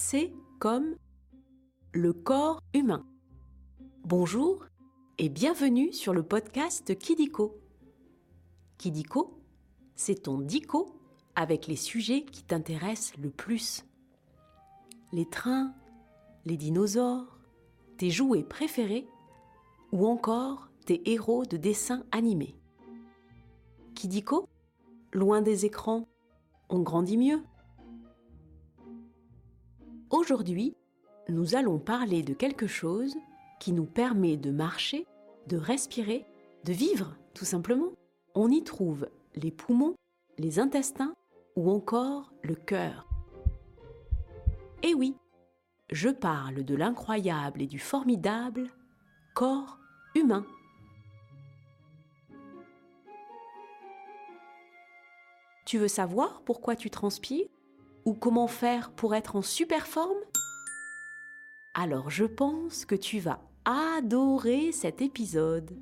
C comme le corps humain. Bonjour et bienvenue sur le podcast Kidiko. Kidiko, c'est ton dico avec les sujets qui t'intéressent le plus. Les trains, les dinosaures, tes jouets préférés ou encore tes héros de dessins animés. Kidiko, loin des écrans, on grandit mieux. Aujourd'hui, nous allons parler de quelque chose qui nous permet de marcher, de respirer, de vivre, tout simplement. On y trouve les poumons, les intestins ou encore le cœur. Et oui, je parle de l'incroyable et du formidable corps humain. Tu veux savoir pourquoi tu transpires ou comment faire pour être en super forme ? Alors je pense que tu vas adorer cet épisode.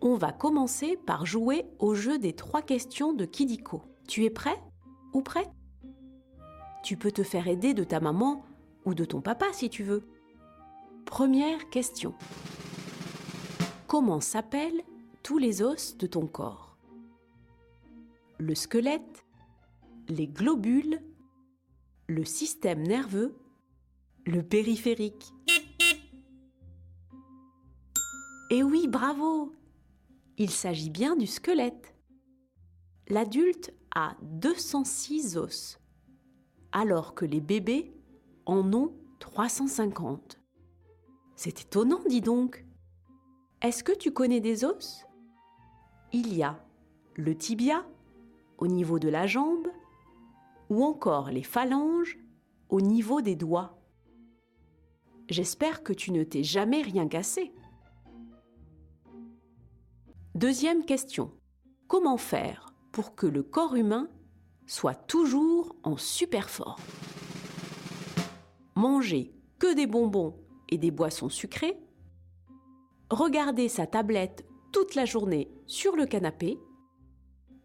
On va commencer par jouer au jeu des 3 questions de Kidiko. Tu es prêt ou prête ? Tu peux te faire aider de ta maman ou de ton papa si tu veux. Première question. Comment s'appellent tous les os de ton corps ? Le squelette, les globules, le système nerveux, le périphérique. Et oui, bravo! Il s'agit bien du squelette. L'adulte a 206 os, alors que les bébés en ont 350. C'est étonnant, dis donc. Est-ce que tu connais des os ? Il y a le tibia, au niveau de la jambe, ou encore les phalanges au niveau des doigts. J'espère que tu ne t'es jamais rien cassé. Deuxième question. Comment faire pour que le corps humain soit toujours en super forme ? Manger que des bonbons et des boissons sucrées, regarder sa tablette toute la journée sur le canapé,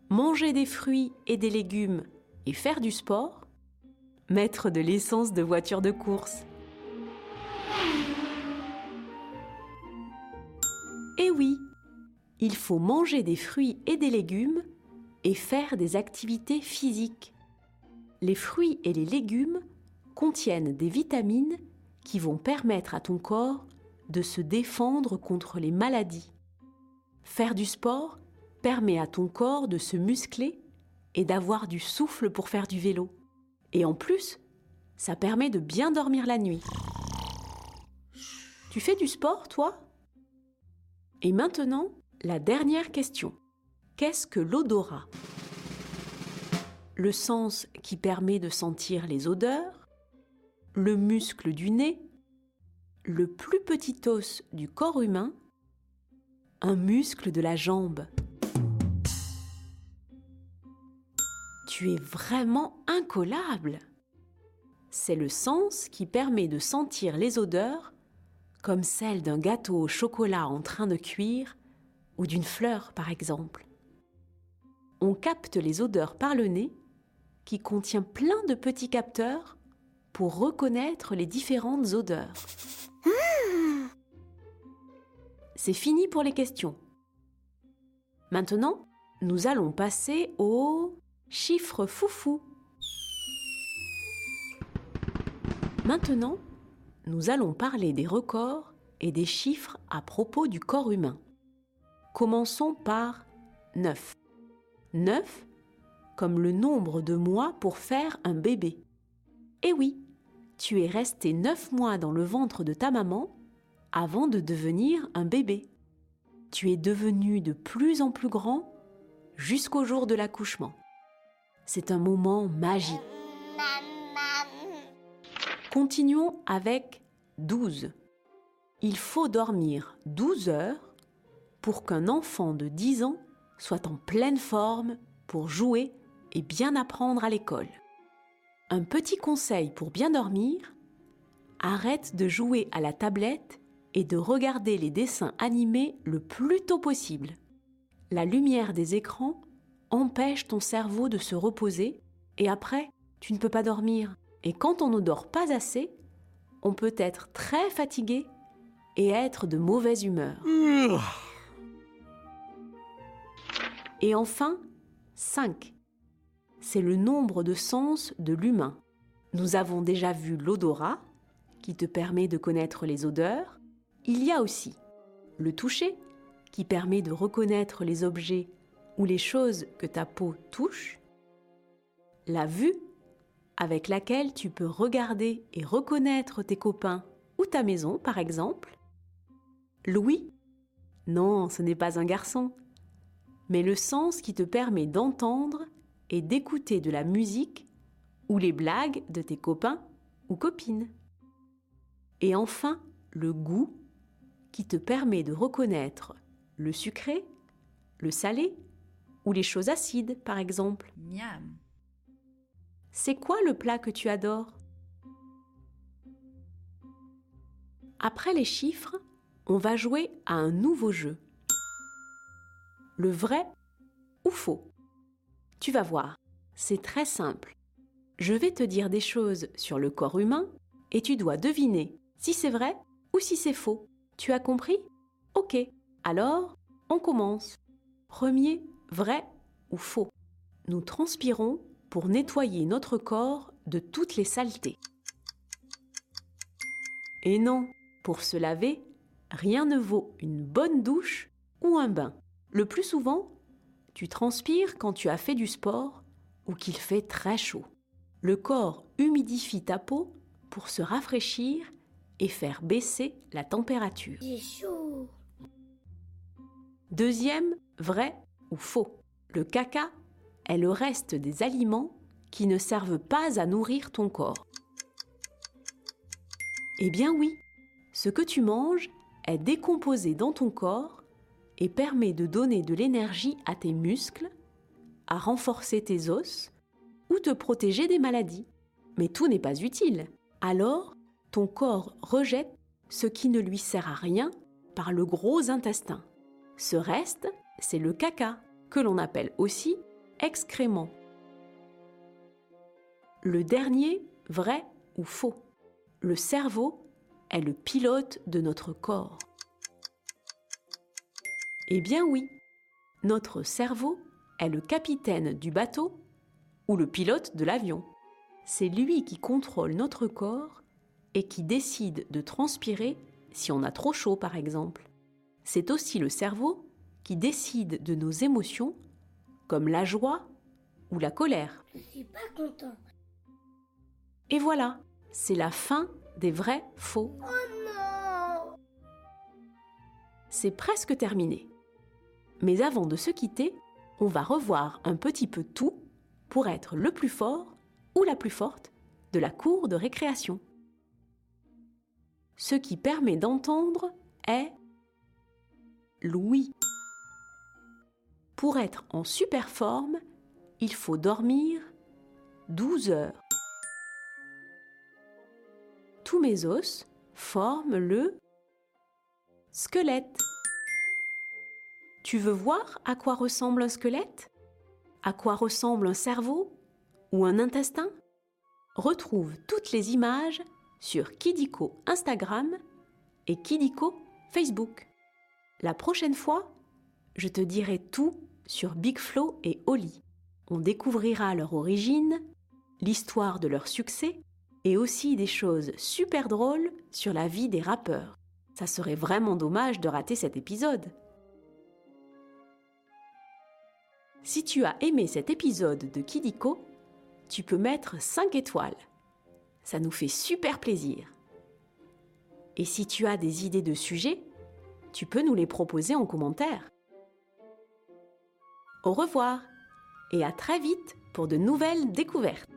manger des fruits et des légumes et faire du sport, mettre de l'essence de voiture de course. Et oui, il faut manger des fruits et des légumes et faire des activités physiques. Les fruits et les légumes contiennent des vitamines qui vont permettre à ton corps de se défendre contre les maladies. Faire du sport permet à ton corps de se muscler et d'avoir du souffle pour faire du vélo. Et en plus, ça permet de bien dormir la nuit. Tu fais du sport, toi ? Et maintenant, la dernière question. Qu'est-ce que l'odorat ? Le sens qui permet de sentir les odeurs, le muscle du nez, le plus petit os du corps humain, un muscle de la jambe. Tu es vraiment incollable. C'est le sens qui permet de sentir les odeurs comme celle d'un gâteau au chocolat en train de cuire ou d'une fleur par exemple. On capte les odeurs par le nez qui contient plein de petits capteurs pour reconnaître les différentes odeurs. C'est fini pour les questions. Maintenant, nous allons passer au chiffre foufou. Maintenant, nous allons parler des records et des chiffres à propos du corps humain. Commençons par 9. 9, comme le nombre de mois pour faire un bébé. Et oui, tu es resté 9 mois dans le ventre de ta maman avant de devenir un bébé. Tu es devenu de plus en plus grand jusqu'au jour de l'accouchement. C'est un moment magique. Continuons avec 12. Il faut dormir 12 heures pour qu'un enfant de 10 ans soit en pleine forme pour jouer et bien apprendre à l'école. Un petit conseil pour bien dormir, arrête de jouer à la tablette et de regarder les dessins animés le plus tôt possible. La lumière des écrans empêche ton cerveau de se reposer et après, tu ne peux pas dormir. Et quand on ne dort pas assez, on peut être très fatigué et être de mauvaise humeur. Et enfin, 5. C'est le nombre de sens de l'humain. Nous avons déjà vu l'odorat, qui te permet de connaître les odeurs. Il y a aussi le toucher, qui permet de reconnaître les objets ou les choses que ta peau touche. La vue, avec laquelle tu peux regarder et reconnaître tes copains ou ta maison, par exemple. L'ouïe, non, ce n'est pas un garçon, mais le sens qui te permet d'entendre et d'écouter de la musique ou les blagues de tes copains ou copines. Et enfin, le goût, qui te permet de reconnaître le sucré, le salé ou les choses acides, par exemple. Miam. C'est quoi le plat que tu adores? Après les chiffres, on va jouer à un nouveau jeu. Le vrai ou faux? Tu vas voir, c'est très simple. Je vais te dire des choses sur le corps humain et tu dois deviner si c'est vrai ou si c'est faux. Tu as compris? Ok, alors on commence. Premier, vrai ou faux? Nous transpirons pour nettoyer notre corps de toutes les saletés. Et non, pour se laver, rien ne vaut une bonne douche ou un bain. Le plus souvent, tu transpires quand tu as fait du sport ou qu'il fait très chaud. Le corps humidifie ta peau pour se rafraîchir et faire baisser la température. J'ai chaud. Deuxième, vrai ou faux? Le caca est le reste des aliments qui ne servent pas à nourrir ton corps. Eh bien oui, ce que tu manges est décomposé dans ton corps et permet de donner de l'énergie à tes muscles, à renforcer tes os ou te protéger des maladies. Mais tout n'est pas utile. Alors, ton corps rejette ce qui ne lui sert à rien par le gros intestin. Ce reste, c'est le caca, que l'on appelle aussi excrément. Le dernier, vrai ou faux? Le cerveau est le pilote de notre corps. Eh bien oui, notre cerveau est le capitaine du bateau ou le pilote de l'avion. C'est lui qui contrôle notre corps et qui décide de transpirer si on a trop chaud par exemple. C'est aussi le cerveau qui décide de nos émotions comme la joie ou la colère. Je suis pas content. Et voilà, c'est la fin des vrais faux. Oh non! C'est presque terminé. Mais avant de se quitter, on va revoir un petit peu tout pour être le plus fort ou la plus forte de la cour de récréation. Ce qui permet d'entendre est l'ouïe. Pour être en super forme, il faut dormir 12 heures. Tous mes os forment le squelette. Tu veux voir à quoi ressemble un squelette? À quoi ressemble un cerveau ou un intestin? Retrouve toutes les images sur Kidiko Instagram et Kidiko Facebook. La prochaine fois, je te dirai tout sur Big Flo et Oli. On découvrira leur origine, l'histoire de leur succès et aussi des choses super drôles sur la vie des rappeurs. Ça serait vraiment dommage de rater cet épisode. Si tu as aimé cet épisode de Kidiko, tu peux mettre 5 étoiles. Ça nous fait super plaisir. Et si tu as des idées de sujets, tu peux nous les proposer en commentaire. Au revoir et à très vite pour de nouvelles découvertes.